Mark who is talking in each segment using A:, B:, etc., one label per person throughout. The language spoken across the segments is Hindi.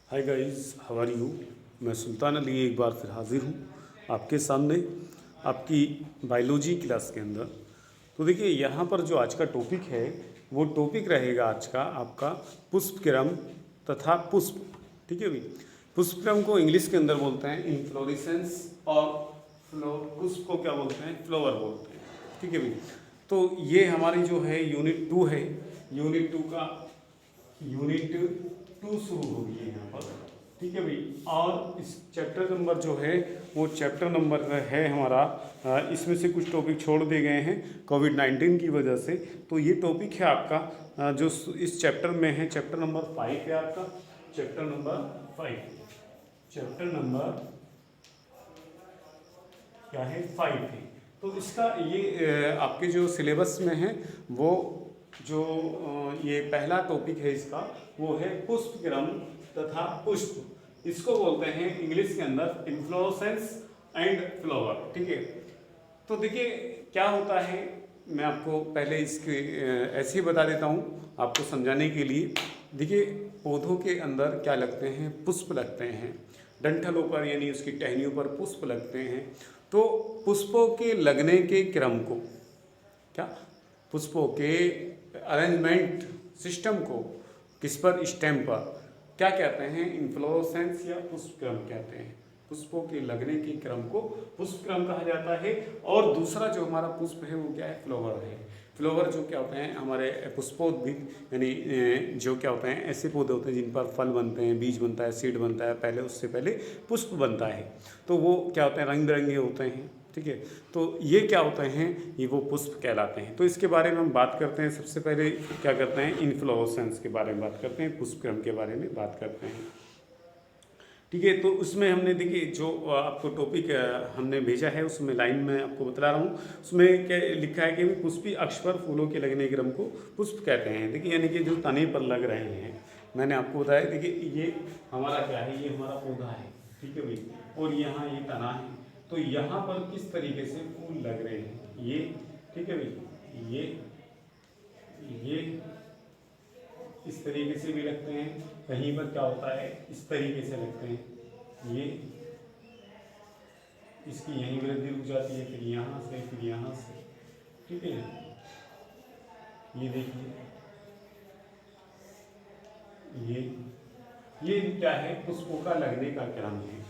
A: Hi guys, how are you. मैं सुल्तान अली एक बार फिर हाजिर हूँ आपके सामने आपकी बायोलॉजी क्लास के अंदर। तो देखिए, यहाँ पर जो आज का टॉपिक है वो टॉपिक रहेगा आज का आपका पुष्पक्रम तथा पुष्प। ठीक है भाई। पुष्पक्रम को इंग्लिश के अंदर बोलते हैं इनफ्लोरेसेंस, और पुष्प को क्या बोलते हैं, फ्लावर बोलते हैं। ठीक है भाई। तो ये हमारी जो है यूनिट 2 है। यूनिट 2 शुरू होगी है यहाँ पर। ठीक है भाई। और इस चैप्टर नंबर जो है वो चैप्टर नंबर है हमारा, इसमें से कुछ टॉपिक छोड़ दिए गए हैं कोविड-19 की वजह से। तो ये टॉपिक है आपका जो इस चैप्टर में है, चैप्टर नंबर 5 है आपका। चैप्टर नंबर 5, चैप्टर नंबर क्या है, 5 है। तो इसका ये आपके जो सिलेबस में है वो जो ये पहला टॉपिक है इसका, वो है पुष्पक्रम तथा पुष्प। इसको बोलते हैं इंग्लिश के अंदर इन्फ्लोरेसेंस एंड फ्लावर। ठीक है। तो देखिए क्या होता है, मैं आपको पहले इसके ऐसे ही बता देता हूँ आपको समझाने के लिए। देखिए, पौधों के अंदर क्या लगते हैं, पुष्प लगते हैं। डंठलों पर यानी उसकी टहनियों पर पुष्प लगते हैं। तो पुष्पों के लगने के क्रम को क्या, पुष्पों के अरेंजमेंट सिस्टम को किस पर, स्टेम पर क्या कहते हैं, इन्फ्लोरेसेंस या पुष्पक्रम कहते हैं। पुष्पों के लगने के क्रम को पुष्पक्रम कहा जाता है। और दूसरा जो हमारा पुष्प है वो क्या है, फ्लावर है। फ्लावर जो क्या होते हैं हमारे पुष्पोद्भिद, यानी जो क्या होते हैं ऐसे पौधे होते हैं जिन पर फल बनते हैं, बीज बनता है, सीड बनता है, पहले उससे पहले पुष्प बनता है। तो वो क्या होते हैं, रंग बिरंगे होते हैं। ठीक है। तो ये क्या होते हैं, ये वो पुष्प कहलाते हैं। तो इसके बारे में हम बात करते हैं। सबसे पहले क्या करते हैं, इन्फ्लोरेसेंस के बारे में बात करते हैं, पुष्पक्रम के बारे में बात करते हैं। ठीक है। तो उसमें हमने देखिए जो आपको टॉपिक हमने भेजा है उसमें लाइन में आपको बता रहा हूँ। उसमें क्या लिखा है कि पुष्पी अक्ष पर फूलों के लगने क्रम को पुष्प कहते हैं। देखिए यानी कि जो तने पर लग रहे हैं, मैंने आपको बताया। देखिए ये हमारा क्या है, ये हमारा पौधा है। ठीक है भाई। और यहाँ ये तना है। तो यहाँ पर किस तरीके से फूल लग रहे हैं ये। ठीक है भाई। ये इस तरीके से भी लगते हैं। कहीं पर क्या होता है, इस तरीके से लगते हैं। ये इसकी यहीं वृद्धि रुक जाती है, फिर यहाँ से, फिर यहाँ से। ठीक है। ये देखिए, ये क्या है, पुष्पों का लगने का क्रम है।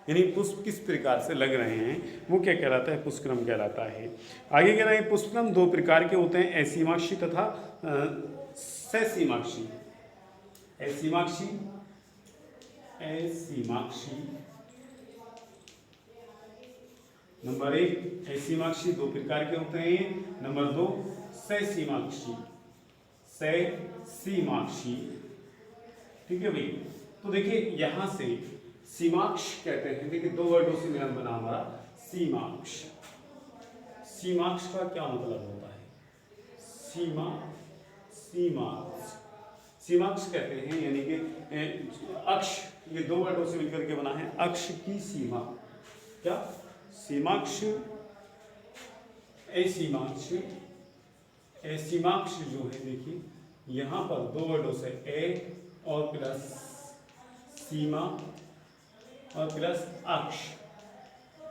A: यानी पुष्प किस प्रकार से लग रहे हैं वो क्या कहलाता है, पुष्पक्रम कहलाता है। आगे कह रहे हैं पुष्पक्रम दो प्रकार के होते हैं, असीमाक्षी तथा ससीमाक्षी। असीमाक्षी, असीमाक्षी नंबर 1 असीमाक्षी दो प्रकार के होते हैं। नंबर 2 ससीमाक्षी, ससीमाक्षी। ठीक है भाई। तो देखिए यहां से सीमाक्ष कहते हैं। देखिए दो वर्डों से मिलन बना हमारा सीमाक्ष। सीमाक्ष का क्या मतलब होता है, सीमा, सीमाक्ष, सीमाक्ष कहते हैं यानी कि अक्ष, ये दो वर्डों से मिलकर के बना है, अक्ष की सीमा। क्या, सीमाक्ष, असीमाक्ष। असीमाक्ष जो है देखिए यहां पर दो वर्डों से ए और प्लस सीमा और प्लस अक्ष,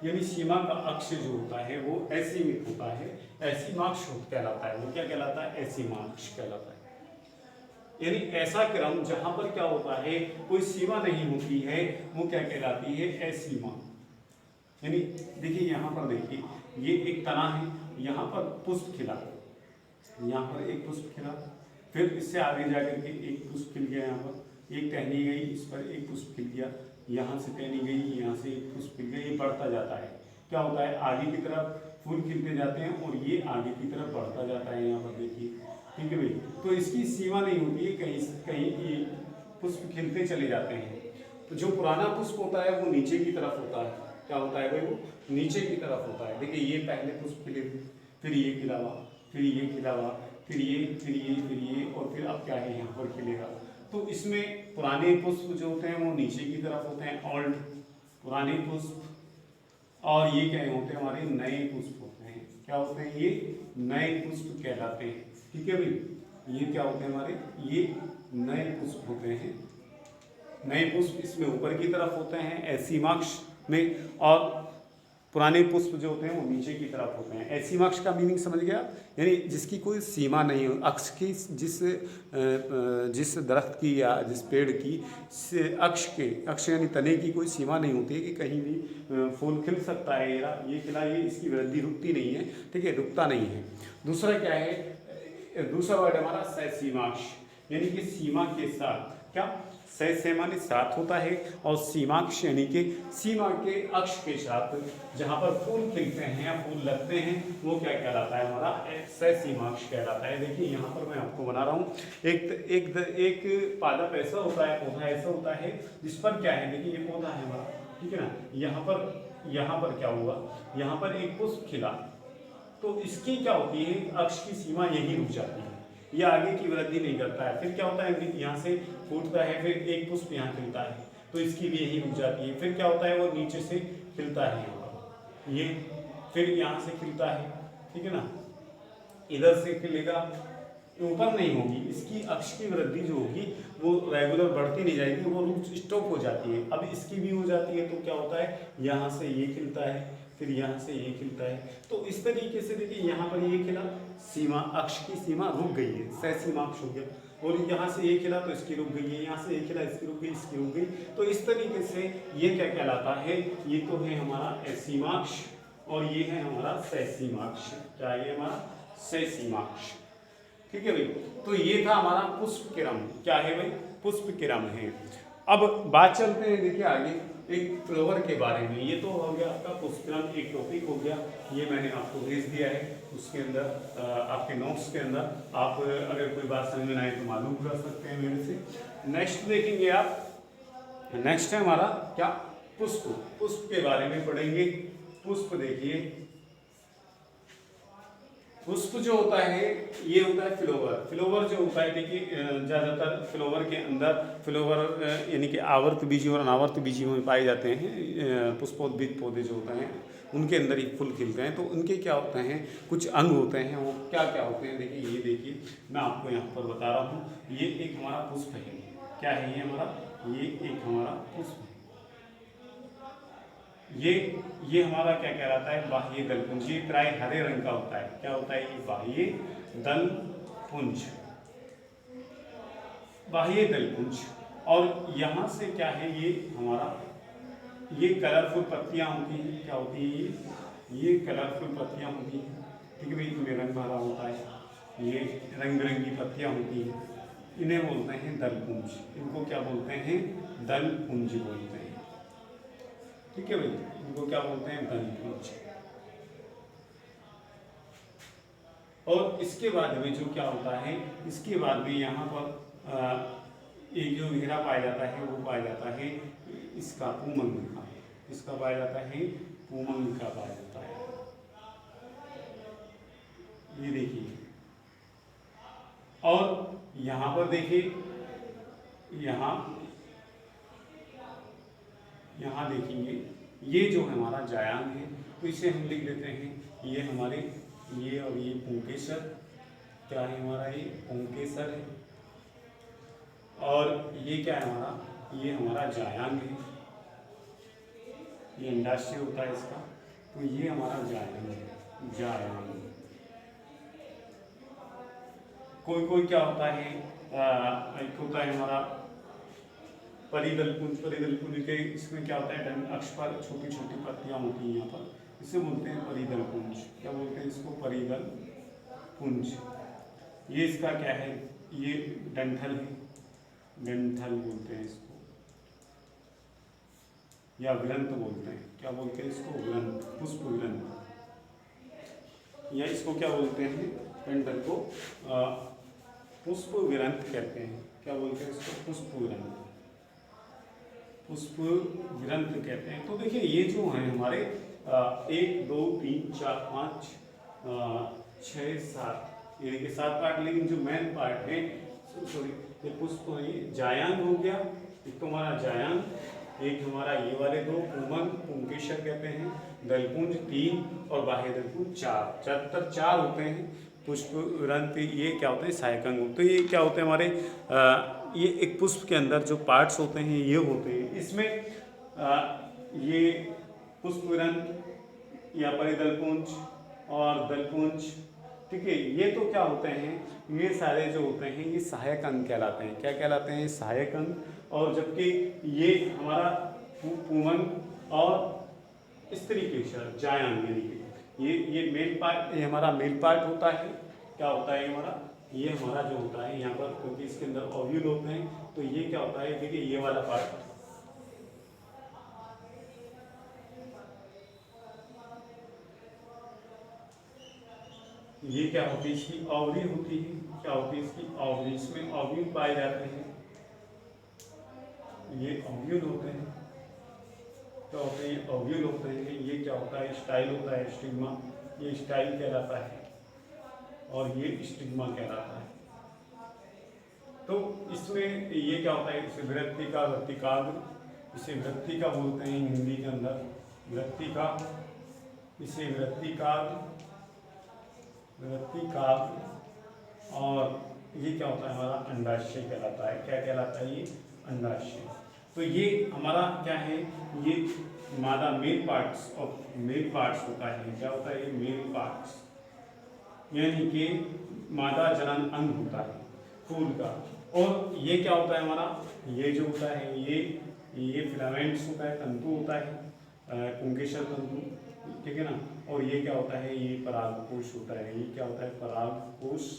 A: यानी सीमा का अक्ष जो होता है वो असीमित होता है, असीमाक्ष कहलाता है। वो क्या कहलाता है, असीमाक्ष कहलाता है। यानी ऐसा क्रम जहां पर क्या होता है, कोई सीमा नहीं होती है, वो क्या कहलाती है, असीमा। यानी देखिए यहां पर देखिए ये एक तना है, यहां पर पुष्प खिला, यहाँ पर एक पुष्प खिला, फिर इससे आगे जाकर के एक पुष्प खिल गया, यहाँ पर एक टहनी गई, इस पर एक पुष्प खिल गया, यहाँ से टहनी गई, यहाँ से एक पुष्प खिल गया। ये बढ़ता जाता है, क्या होता है, आगे की तरफ फूल खिलते जाते हैं और ये आगे की तरफ बढ़ता जाता है। यहाँ पर देखिए। ठीक है भाई। तो इसकी सीमा नहीं होती है, कहीं कहीं ये पुष्प खिलते चले जाते हैं। तो जो पुराना पुष्प होता है वो नीचे की तरफ होता है। क्या होता है भाई, वो नीचे की तरफ होता है। देखिए ये पहले पुष्प खिले, फिर ये खिलावा, फिर ये खिलावा, फिर ये, फिर ये, फिर ये, और फिर अब क्या है, यहाँ पर खिलेगा। तो इसमें पुराने पुष्प जो होते हैं वो नीचे की तरफ होते हैं, ओल्ड पुराने पुष्प, और ये क्या होते हैं, हमारे नए पुष्प होते हैं। क्या होते हैं, ये नए पुष्प कहलाते हैं। ठीक है भाई। ये क्या होते हैं हमारे, ये नए पुष्प होते हैं, नए पुष्प इसमें ऊपर की तरफ होते हैं एसीमाक्ष में, और पुराने पुष्प जो होते हैं वो नीचे की तरफ होते हैं। एसीमाक्ष का मीनिंग समझ गया, यानी जिसकी कोई सीमा नहीं हो, अक्ष की जिस दरख्त की या जिस पेड़ की अक्ष यानी तने की कोई सीमा नहीं होती है कि कहीं भी फूल खिल सकता है, ये खिला, ये इसकी वृद्धि रुकती नहीं है, ठीक है, रुकता नहीं है। दूसरा क्या है, दूसरा वर्ड हमारा ससीमाक्ष, यानी कि सीमा के साथ, क्या से माने साथ होता है, और सीमाक्ष यानी कि सीमा के अक्ष के साथ जहाँ पर फूल खिलते हैं या फूल लगते हैं वो क्या कहलाता है, हमारा ससीमाक्ष कहलाता है। देखिए यहाँ पर मैं आपको बना रहा हूँ, एक पादप ऐसा होता है, पौधा ऐसा होता है जिस पर क्या है, देखिए ये पौधा है हमारा, ठीक है ना, यहाँ पर क्या हुआ, यहाँ पर एक पुष्प खिला, तो इसकी क्या होती है, अक्ष की सीमा यही रुक जाती है, ये आगे की वृद्धि नहीं करता है। फिर क्या होता है, यहाँ से फूटता है, फिर एक पुष्प यहाँ खिलता है तो इसकी भी यही रुक जाती है। फिर क्या होता है, वो नीचे से खिलता है यहाँ पर, ये फिर यहाँ से खिलता है, ठीक है ना, इधर से खिलेगा, ऊपर नहीं होगी, इसकी अक्ष की वृद्धि जो होगी वो रेगुलर बढ़ती नहीं जाएगी, वो रुक स्टॉप हो जाती है। अब इसकी भी हो जाती है तो क्या होता है, यहाँ से ये खिलता है, फिर यहाँ से ये खिलता है, तो इस तरीके से देखिए यहाँ पर ये खिला, सीमा अक्ष की सीमा रुक गई है, ससीमाक्ष हो गया, और यहाँ से ये खिला तो इसकी रुक गई है, यहाँ से ये खिला इसकी रुक गई, इसकी रुक गई, तो इस तरीके से ये क्या कहलाता है, ये तो है हमारा एसीमाक्ष और ये है हमारा ससीमाक्ष, क्या ये हमारा ससीमाक्ष, ठीक है भाई। तो ये था हमारा पुष्प क्रम, क्या है भाई, पुष्प क्रम है। अब बात चलते हैं, देखिए आगे एक फ्लावर के बारे में, ये तो हो गया आपका पुष्पक्रम, एक टॉपिक हो गया, ये मैंने आपको भेज दिया है, उसके अंदर आपके नोट्स के अंदर आप अगर कोई बात समझ में आए तो मालूम कर सकते हैं मेरे से। नेक्स्ट देखेंगे आप, नेक्स्ट है हमारा क्या, पुष्प, पुष्प के बारे में पढ़ेंगे। पुष्प देखिए, पुष्प जो होता है ये होता है फ्लावर, फ्लावर जो होता है देखिए ज़्यादातर फ्लावर के अंदर, फ्लावर यानी कि आवर्त बीजी और अनावर्त बीजी में पाए जाते हैं, पुष्पोद्भिद पौधे जो होते हैं उनके अंदर ही फूल खिलते हैं, तो उनके क्या होते हैं, कुछ अंग होते हैं, वो क्या क्या होते हैं, देखिए ये देखिए मैं आपको यहाँ पर बता रहा हूँ, ये एक हमारा पुष्प है, क्या है ये हमारा, ये एक हमारा पुष्प है, ये हमारा क्या कहलाता है, बाह्य दल पुंज, ये प्राय हरे रंग का होता है, क्या होता है ये, बाह्य दल पुंज, बाह्य दल पुंज। और यहाँ से क्या है, ये हमारा, ये कलरफुल पत्तियाँ होती हैं, क्या होती है ये कलरफुल पत्तियाँ होती हैं, ठीक है भाई, इनमें रंग भरा होता है, ये रंग बिरंगी पत्तियाँ होती हैं, इन्हें बोलते हैं दल पुंज, इनको क्या बोलते हैं, दल पुंज बोलते हैं, ठीक है भाई, इनको क्या बोलते हैं, दल पुंज। और इसके बाद में जो क्या होता है, इसके बाद में यहाँ पर एक जो घेरा पाया जाता है वो पाया जाता है इसका पूमंग का, इसका पाया जाता है पूमंग का पाया जाता है, ये देखिए। और यहाँ पर देखिए, यहाँ देखेंगे ये जो हमारा जायांग है, तो इसे हम लिख देते हैं, ये हमारे, ये और ये पुंकेसर, क्या है हमारा, ये पुंकेसर है, और ये क्या है हमारा, ये हमारा जायांग है, ये अंडाशय होता है इसका, तो ये हमारा जायांग है, जायांग। कोई क्या होता है, एक होता है हमारा परिदल पुंज, परिदल पुंज के इसमें क्या होता है, अक्ष पर छोटी छोटी पत्तियां होती हैं यहाँ पर, इसे बोलते हैं परिदल पुंज, क्या बोलते हैं इसको, परिदल पुंज। ये इसका क्या है, ये डंठल है, डंठल बोलते हैं इसको, या ग्रंथ बोलते हैं, क्या बोलते हैं इसको, ग्रंथ, पुष्प ग्रंथ, या इसको क्या बोलते हैं, डंठल को पुष्प ग्रंथ कहते हैं, क्या बोलते हैं इसको, पुष्प ग्रंथ, पुष्प ग्रंथ कहते हैं। तो देखिए ये जो है हमारे 1 2 3 4 5 6 7, यानी कि 7 पार्ट, लेकिन जो मेन पार्ट है, सॉरी, ये पुष्प, ये जायांग हो गया, एक तो हमारा जायांग, एक हमारा ये वाले दो पूमंग, पुंकेसर कहते हैं, दलपुंज 3 और बाह्य दलपुंज 4, ज्यादातर 4 होते हैं। पुष्प ग्रंथ ये क्या होते हैं, सहायक अंग। तो ये क्या होते हैं हमारे, ये एक पुष्प के अंदर जो पार्ट्स होते हैं ये होते हैं। इसमें ये पुष्पग्रंथ या परिदलपुंज और दलपुंज, ठीक है, ये तो क्या होते हैं, ये सारे जो होते हैं ये सहायक अंग कहलाते हैं। क्या कहलाते हैं? सहायक अंग। और जबकि ये हमारा पुंगंग और स्त्री केशर जायांग, यानी कि ये मेल पार्ट, ये हमारा मेल पार्ट होता है। क्या होता है हमारा? ये हमारा जो होता है यहाँ पर, क्योंकि इसके अंदर ओव्यूल होते हैं, तो ये क्या होता है, देखिए ये वाला पार्ट, ये क्या होती है, इसकी ओवरी होती है। क्या होती है इसकी ओवरी? इसमें ओव्यूल पाए जाते हैं, ये ओव्यूल होते हैं। क्या होते हैं? ओव्यूल होते हैं। ये क्या होता है? स्टाइल होता है, स्टिग्मा। ये स्टाइल कहलाता है और ये स्टिग्मा कहलाता है। तो इसमें ये क्या होता है, इसे वृत्तिका, वृत्तिकाग्र, इसे वृत्तिका बोलते हैं हिंदी के अंदर, वृत्तिका, इसे वृत्तिकाग्र, वृत्तिकाग्र। और ये क्या होता है हमारा? अंडाशय कहलाता है। क्या कहलाता है? ये अंडाशय। तो ये हमारा क्या है, ये मादा male parts of male parts होता है। क्या होता है? ये मेल पार्ट्स, यानी कि मादा जनन अंग होता है फूल का। और ये क्या होता है हमारा? ये जो होता है ये फिलामेंट्स होता है, तंतु होता है, पुंकेसर तंतु, ठीक है ना। और ये क्या होता है? ये परागकोश होता है। ये क्या होता है? परागकोश,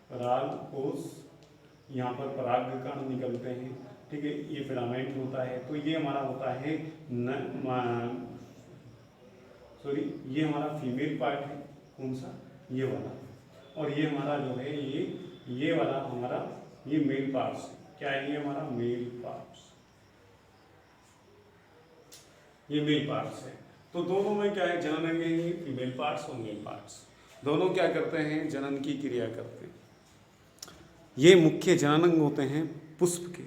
A: परागकोश, यहाँ पर पराग कण निकलते हैं, ठीक है। ये फिलामेंट होता है। तो ये हमारा होता है ये हमारा फीमेल पार्ट है। कौन सा? ये वाला। और ये हमारा जो है ये वाला हमारा ये मेल पार्ट्स। क्या है? ये हमारा मेल पार्ट्स, ये मेल पार्ट्स है। तो दोनों में क्या है? जनन अंग है, ये फीमेल पार्ट्स और मेल पार्ट्स, दोनों क्या करते हैं? जनन की क्रिया करते हैं। ये मुख्य जनन अंग होते हैं पुष्प के।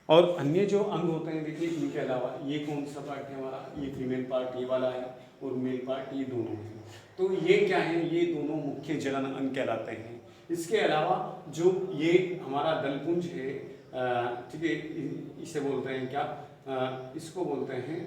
A: और अन्य जो अंग होते हैं, देखिए इनके अलावा ये कौन सा पार्ट है हमारा? ये फीमेल पार्ट ये वाला है, और मेल पार्ट ये दोनों हैं। तो ये क्या है? ये दोनों मुख्य जनन अंग कहलाते हैं। इसके अलावा जो ये हमारा दलपुंज है, ठीक है, इसे बोलते हैं क्या? इसको बोलते हैं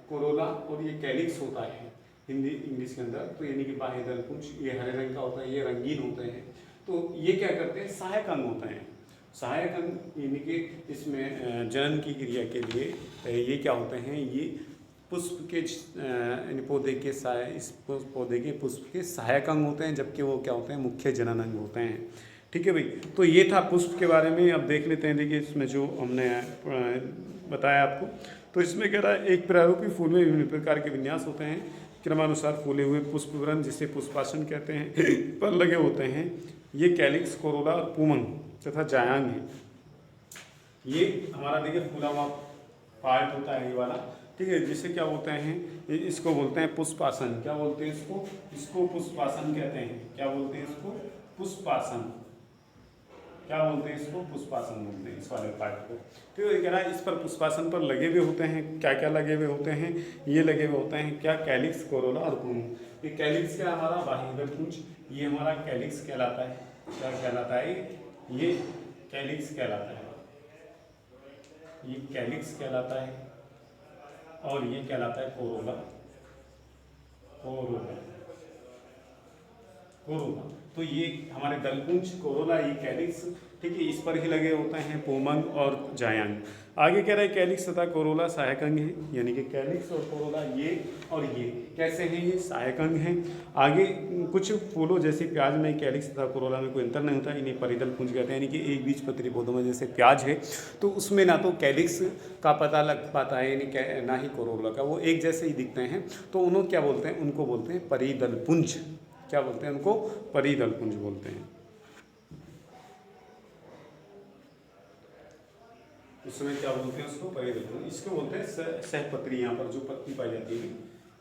A: कोरोला। और ये कैलिक्स होता है हिंदी इंग्लिश के अंदर। तो यानी कि बाह्य दलपुंज ये हरे रंग का होता है, ये रंगीन होते हैं। तो ये क्या करते हैं? सहायक अंग होते हैं। सहायक अंग यानी कि इसमें जनन की क्रिया के लिए ये क्या होते हैं? ये पुष्प के पौधे के इस पौधे के पुष्प के सहायक अंग होते हैं, जबकि वो क्या होते हैं? मुख्य जनन अंग होते हैं। ठीक है भाई। तो ये था पुष्प के बारे में। अब देख लेते हैं, देखिए इसमें जो हमने बताया आपको, तो इसमें कह रहा है एक प्रारूपी फूल में विभिन्न प्रकार के विन्यास होते हैं। क्रमानुसार फूले हुए पुष्पवृंत, जिसे पुष्पासन कहते हैं, पर लगे होते हैं। ये कैलिक्स, कोरोला और पुंगंग तथा जायांग है। ये हमारा देखिए फूला हुआ पार्ट होता है, ये वाला, ठीक है, जिसे क्या बोलते हैं? इसको बोलते हैं पुष्पासन। क्या बोलते हैं इसको? इसको पुष्पासन कहते हैं। क्या बोलते हैं इसको? पुष्पासन। क्या बोलते हैं इसको? पुष्पासन बोलते हैं इस वाले पार्ट को। तो ये कह रहा है इस पर पुष्पासन पर लगे हुए होते हैं। क्या क्या लगे हुए होते हैं? ये लगे हुए होते हैं क्या? कैलिक्स, कोरोला और पुंगंग। ये कैलिक्स क्या हमारा? बाह्य दलपुंज। ये हमारा कैलिक्स कहलाता है। क्या कहलाता है? ये कैलिक्स कहलाता है। ये कैलिक्स कहलाता है। और ये कहलाता है कोरोला, कोरोला, कोरोला। तो ये हमारे दलपुंज, कोरोला, ये कैलिक्स, ठीक है, इस पर ही लगे होते हैं पुंगंग और जायांग। आगे कह रहा है कैलिक्स तथा कोरोला सहायक अंग है, यानी कि कैलिक्स और कोरोला ये और ये कैसे हैं? ये सहायक अंग हैं। आगे कुछ फूलों जैसे प्याज में कैलिक्स तथा कोरोला में कोई अंतर नहीं होता, इन्हें परिदल पुंज कहते हैं। यानी कि एक बीजपत्री पौधों में जैसे प्याज है, तो उसमें ना तो कैलिक्स का पता लग पाता है, यानी ना ही कोरोला का, वो एक जैसे ही दिखते हैं। तो उन्होंने क्या बोलते हैं? उनको बोलते हैं परिदल पुंज। क्या बोलते हैं उनको? परिदल पुंज बोलते हैं। उस समय क्या बोलते हैं उसको? परिदल पुंज। इसको बोलते हैं सहपत्री। यहाँ पर जो पत्ती पाई जाती है,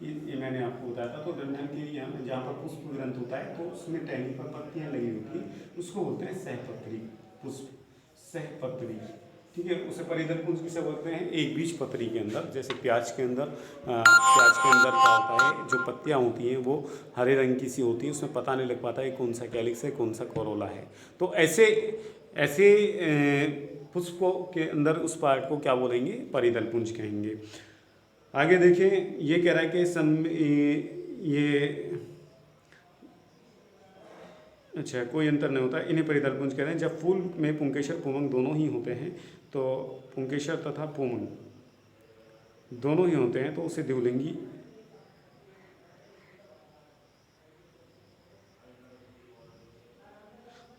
A: ये मैंने आपको बताया था। तो दलहन के यहाँ जहाँ पर पुष्प ग्रंथ होता है, तो उसमें टहनी पर पत्तियाँ लगी होती हैं, उसको बोलते हैं सहपत्री पुष्प, सहपत्री, ठीक है। उसे परिदल पुंज किसे बोलते हैं? एक बीज पत्री के अंदर, जैसे प्याज के अंदर क्या होता है, जो पत्तियां होती हैं वो हरे रंग की सी होती हैं, उसमें पता नहीं लग पाता है कौन सा कैलिक्स है कौन सा कोरोला है। तो ऐसे ऐसे पुष्पों के अंदर उस पार्ट को क्या बोलेंगे, परितल पुंज कहेंगे। आगे देखें, ये कह रहा है कि ये अच्छा कोई अंतर नहीं होता, इन्हें परितल पुंज कहते हैं। जब फूल में पुंकेसर पुंमंग दोनों ही होते हैं, तो पुंकेसर तथा पुंमंग दोनों ही होते हैं तो उसे द्विलिंगी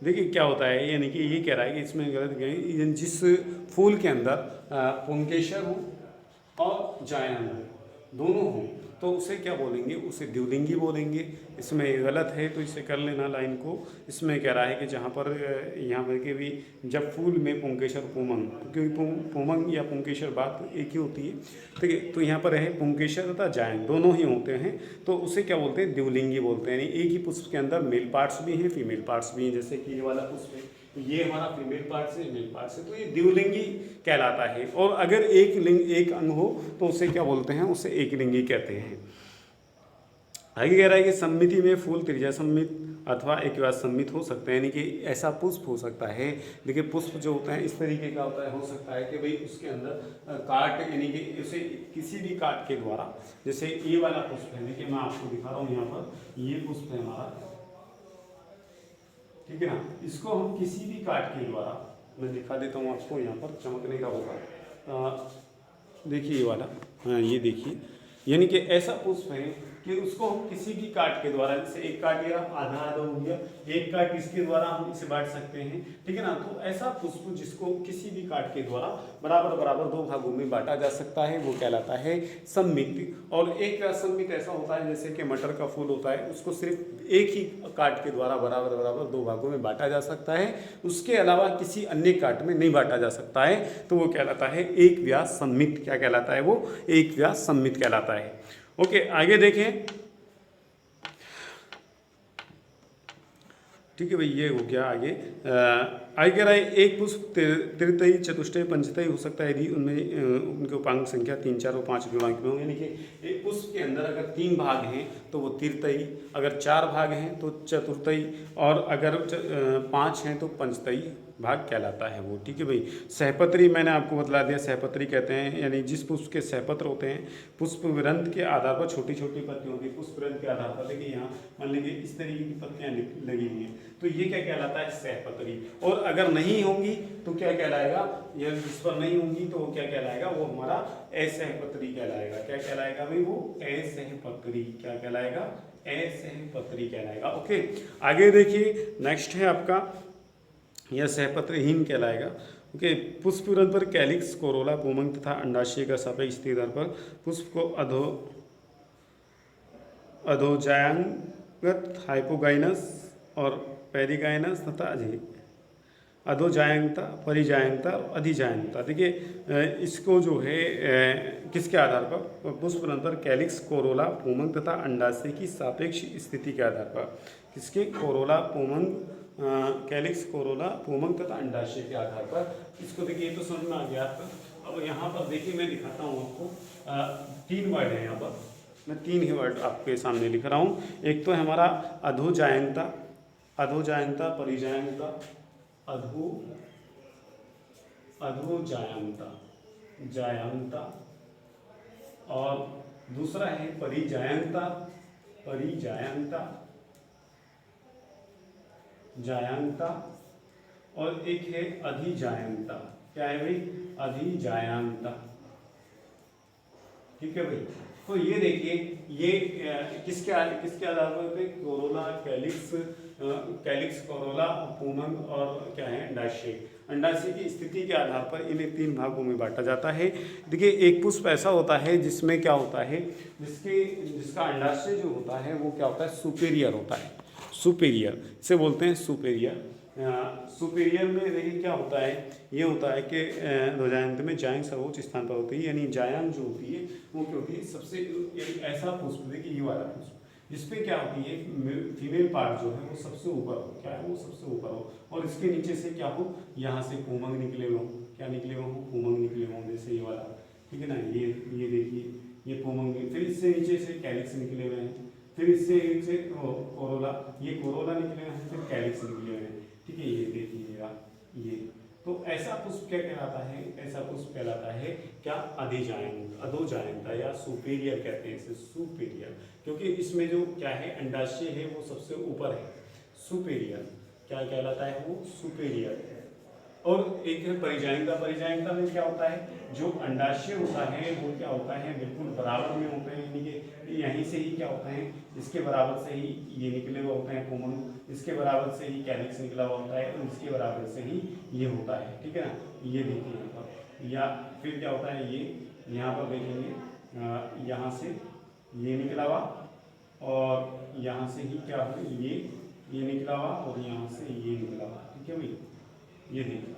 A: देखिए क्या होता है, यानी कि ये कह रहा है कि इसमें गलत गए, जिस फूल के अंदर पुंकेसर हो और जायंत दोनों हो तो उसे क्या बोलेंगे, उसे द्विलिंगी बोलेंगे। इसमें गलत है तो इसे कर लेना लाइन को। इसमें कह रहा है कि जहाँ पर यहाँ पर के भी जब फूल में पुंकेसर पुंमंग, क्योंकि पुंमंग या पुंकेसर बात एक ही होती है, ठीक है। तो यहाँ पर है पुंकेसर तथा जायंत दोनों ही होते हैं तो उसे क्या बोलते हैं, द्विलिंगी बोलते हैं। यानी एक ही पुष्प के अंदर मेल पार्ट्स भी हैं फीमेल पार्ट्स भी हैं। जैसे कि ये वाला पुष्प है, ये हमारा फीमेल पार्ट से मेल पार्ट से, तो ये द्विलिंगी कहलाता है। और अगर एक लिंग एक अंग हो तो उसे क्या बोलते हैं, उसे एक लिंगी कहते हैं। आगे कह रहा है कि सम्मिति में फूल त्रिज्या सम्मित अथवा एकव्यास सम्मित हो सकते हैं, यानी कि ऐसा पुष्प हो सकता है। देखिए पुष्प जो होता है इस तरीके का होता है, हो सकता है कि भाई उसके अंदर काट, यानी कि उसे किसी भी काट के द्वारा, जैसे ये वाला पुष्प है, देखिए मैं आपको दिखा रहा हूँ यहाँ पर, ये पुष्प है हमारा, ठीक है ना। इसको हम किसी भी काट के द्वारा, मैं दिखा देता हूँ आपको, यहाँ पर चमकने का होगा, देखिए ये वाला, हाँ ये देखिए, यानी कि ऐसा पुष्प है कि उसको हम किसी भी काट के द्वारा, जैसे एक काट गया आधा आधा हो गया, एक काट इसके द्वारा हम इसे बांट सकते हैं, ठीक है ना। तो ऐसा पुष्प जिसको किसी भी काट के द्वारा बराबर बराबर दो भागों में बांटा जा सकता है वो कहलाता है सम्मित। और एक सम्मित ऐसा होता है जैसे कि मटर का फूल होता है, उसको सिर्फ एक ही काट के द्वारा बराबर बराबर दो भागों में बांटा जा सकता है, उसके अलावा किसी अन्य काट में नहीं बांटा जा सकता है, तो वो कहलाता है एक व्यास सम्मित। क्या कहलाता है वो, एक व्यास सम्मित कहलाता है। ओके आगे देखें, ठीक है भाई, ये हो गया। आगे आगे कह रहा है एक पुष्प तृतीय चतुष्टय पंचतय हो सकता है यदि उनमें उनके उपांग संख्या 3, 4 और 5 गुणांक में हो। यानी कि एक पुष्प के अंदर अगर 3 भाग हैं तो वो तृतीय, अगर 4 भाग हैं तो चतुर्थई, और अगर 5 हैं तो पंचतई भाग कहलाता है वो, ठीक है भाई। सहपत्री मैंने आपको बतला दिया, सहपत्री कहते हैं यानी जिस पुष्प के सहपत्र होते हैं, पुष्प वृंत के आधार पर छोटी छोटी पत्तियां होती है, पुष्प वृंत के आधार पर, देखिए यहाँ मान लीजिए इस तरीके की पत्तियां लगी हुई हैं, तो ये क्या कहलाता है, सहपत्री। और अगर नहीं होंगी तो क्या कहलाएगा, या जिस पर नहीं होंगी तो वो क्या कहलाएगा, वो हमारा असहपत्री कहलाएगा। क्या कहलाएगा भाई, वो असहपत्री। क्या कहलाएगा, असहपत्री कहलाएगा। ओके आगे देखिए, नेक्स्ट है आपका यह सहपत्रहीन कहलाएगा। ओके पुष्प वृंत पर कैलिक्स, कोरोला, पुंमंग तथा अंडाशय का सापेक्ष स्थिति पर पुष्प को अधोजायंगत, हाइपोगाइनस और पेरिगाइनस तथा अधोजायंगता, परिजायंगता और अधिजायंगता। देखिए इसको जो है किसके आधार पर, पुष्प वृंत पर कैलिक्स, कोरोला, पुंमंग तथा अंडाशय की सापेक्ष स्थिति के आधार पर, किसके, कोरोला, पुंमंग, कैलिक्स, कोरोला, पुंमंग तथा अंडाशय के आधार पर। इसको देखिए ये तो समझ में आ गया आपका। अब यहाँ पर देखिए मैं दिखाता हूँ आपको, 3 वर्ड है यहाँ पर, मैं 3 ही वर्ड आपके सामने लिख रहा हूँ। एक तो है हमारा अधोजायंता, अधोजायंता, परिजायंता, अधोजायंता, जायंता, और दूसरा है परिजायंता, परिजायंता, जायंता, और एक है अधिजायंता। क्या है भाई, अधिजायंता, ठीक है भाई। तो ये देखिए ये किसके आधार पर थे, कोरोला, कैलिक्स, कैलिक्स, कोरोला, पुंमंग और क्या है, अंडाशय। अंडाशय की स्थिति के आधार पर इन्हें 3 भागों में बांटा जाता है। देखिए एक पुष्प ऐसा होता है जिसमें क्या होता है, जिसका अंडाशय जो होता है वो क्या होता है, सुपेरियर होता है, सुपेरियर से बोलते हैं सुपेरियर। सुपेरियर में देखिए क्या होता है, ये होता है कि ध्वजायंत में जायंग सर्वोच्च स्थान पर होती है, यानी जायंग जो होती है वो क्या होती है, सबसे ऐसा पुष्प, देखिए ये वाला पुष्प जिसपे क्या होती है, फीमेल पार्ट जो है वो सबसे ऊपर हो, क्या है वो सबसे ऊपर हो, और इसके नीचे से क्या हो, यहाँ से पुंमंग निकले हुए हो, क्या निकले हुए हो, पुंमंग निकले हुए, जैसे ये वाला, ठीक है ना। ये देखिए ये पुंमंग, फिर इससे नीचे से कैलिक्स निकले हुए हैं, फिर इससे कोरोला, ये कोरोला निकले हुए हैं, फिर कैलिक्स निकले हुए हैं, ठीक है। ये देखिएगा ये। तो ऐसा पुष्प क्या कहलाता है? ऐसा पुष्प कहलाता है क्या? अधिजायंत, अधोजायंता या सुपेरियर कहते हैं इसे, सुपेरियर, क्योंकि इसमें जो क्या है अंडाशय है वो सबसे ऊपर है, सुपेरियर। क्या कहलाता है वो? सुपेरियर। और एक है परिजायंता। परिजायंता में क्या होता है? जो अंडाशय होता है वो क्या होता है? बिल्कुल बराबर में होते हैं, यानी कि यहीं से ही क्या होता है? इसके बराबर से ही ये निकले हुए होते हैं कोमल, इसके बराबर से ही कैलिक्स निकला हुआ होता है और इसके बराबर से ही ये होता है, ठीक है ना। ये देखिए यहाँ पर, या फिर क्या होता है? ये यहाँ पर देखेंगे, यहाँ से ये निकला हुआ और यहाँ से ही क्या हो? ये निकला हुआ और यहाँ से ये निकला हुआ, ठीक है भाई। ये देखिए,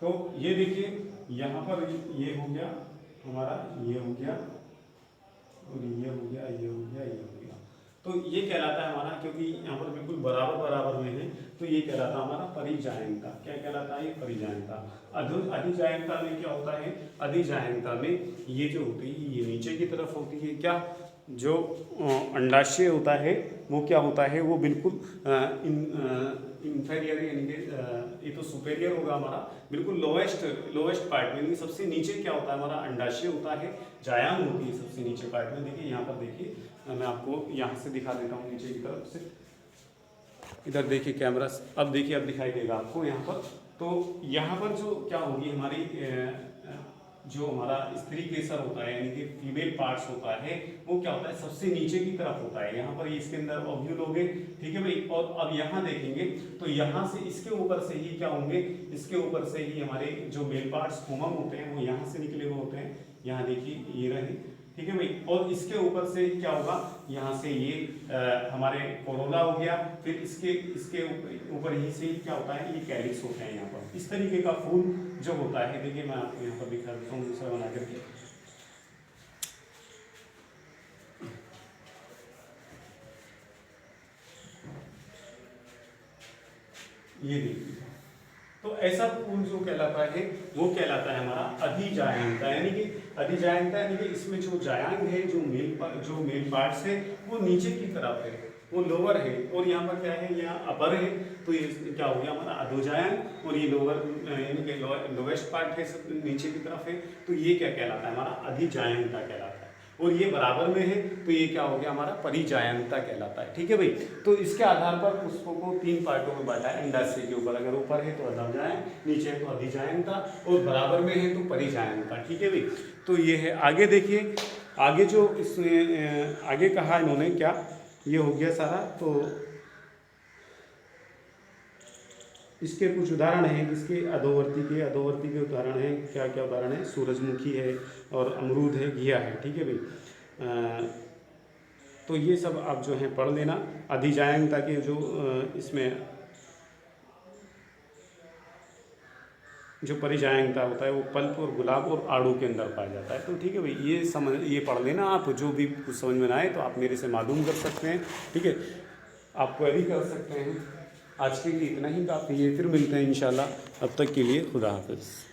A: तो ये देखिए यहाँ पर ये हो गया हमारा, ये हो गया और ये हो गया, ये हो गया, ये हो गया। तो ये कहलाता है हमारा, क्योंकि यहाँ पर बिल्कुल बराबर बराबर में है, तो ये कहलाता है हमारा परिजायंता। क्या कहलाता है? ये परिजायंता। अधिजायंता में क्या होता है? अधिजायंता में ये जो होती है ये नीचे की तरफ होती है। क्या? जो अंडाशय होता है वो क्या होता है? वो बिल्कुल इंफीरियर, यानी कि ये तो सुपेरियर होगा हमारा, बिल्कुल लोवेस्ट पार्ट में, यानी सबसे नीचे क्या होता है? हमारा अंडाशय होता है, जायांग होती है सबसे नीचे पार्ट में। देखिए यहाँ पर, देखिए मैं आपको यहाँ से दिखा देता हूँ नीचे की तरफ से। इधर देखिए कैमरा, अब देखिए, अब दिखाई देगा आपको यहाँ पर। तो यहाँ पर जो क्या होगी हमारी, जो हमारा स्त्री केसर होता है, यानी कि फीमेल पार्ट्स होता है, वो क्या होता है? सबसे नीचे की तरफ होता है। यहाँ पर इसके अंदर ओव्यूल होंगे, ठीक है भाई। और अब यहाँ देखेंगे तो यहाँ से इसके ऊपर से ही क्या होंगे? इसके ऊपर से ही हमारे जो मेल पार्ट्स होमम होते हैं वो यहाँ से निकले हुए होते हैं। यहाँ देखिए ये रहे, ठीक है भाई। और इसके ऊपर से क्या होगा? यहाँ से ये हमारे कोरोला हो गया, फिर इसके ऊपर ही से क्या होता है? ये कैलिक्स होते हैं यहाँ पर। इस तरीके का फूल जो होता है, देखिए मैं आपको यहाँ पर दिखा देता हूँ दूसरा बना करके। ये देखिए, तो ऐसा फूल जो कहलाता है वो कहलाता है हमारा अधिजायंता। यानी कि अधिजायंता यानी कि इसमें जो जायांग है, जो मेल पार्ट्स है वो नीचे की तरफ है, वो लोअर है, और यहाँ पर क्या है? यहाँ अपर है। तो ये क्या हो गया हमारा? अधोजायंग। और ये लोअर यानी कि लोवेस्ट पार्ट है, सब नीचे की तरफ है, तो ये क्या कहलाता है? हमारा अधिजायंता कहलाता है। और ये बराबर में है तो ये क्या हो गया? हमारा परिजायंता कहलाता है, ठीक है भाई। तो इसके आधार पर पुष्पों को 3 पार्टों में बांटा है। अंडाशय के ऊपर अगर ऊपर है तो अधोजायंत, नीचे है तो अधिजायंता, और बराबर में है तो परिजायंता, ठीक है भाई। तो ये है। आगे देखिए, आगे जो इसमें आगे कहा इन्होंने, क्या ये हो गया सारा। तो इसके कुछ उदाहरण हैं, इसके अधोवर्ती के उदाहरण हैं। क्या क्या उदाहरण है? सूरजमुखी है और अमरूद है, घिया है, ठीक है भाई। तो ये सब आप जो है पढ़ लेना। अधिजायंता के जो इसमें जो परिजायंता होता है वो पल्प और गुलाब और आड़ू के अंदर पाया जाता है। तो ठीक है भाई, ये पढ़ लेना आप। जो भी कुछ समझ में ना आए तो आप मेरे से मालूम कर सकते हैं, ठीक है। आप क्वेरी कर सकते हैं। आज के लिए इतना ही काफ़ी है, फिर मिलते हैं इंशाल्लाह। अब तक के लिए खुदा हाफिज़।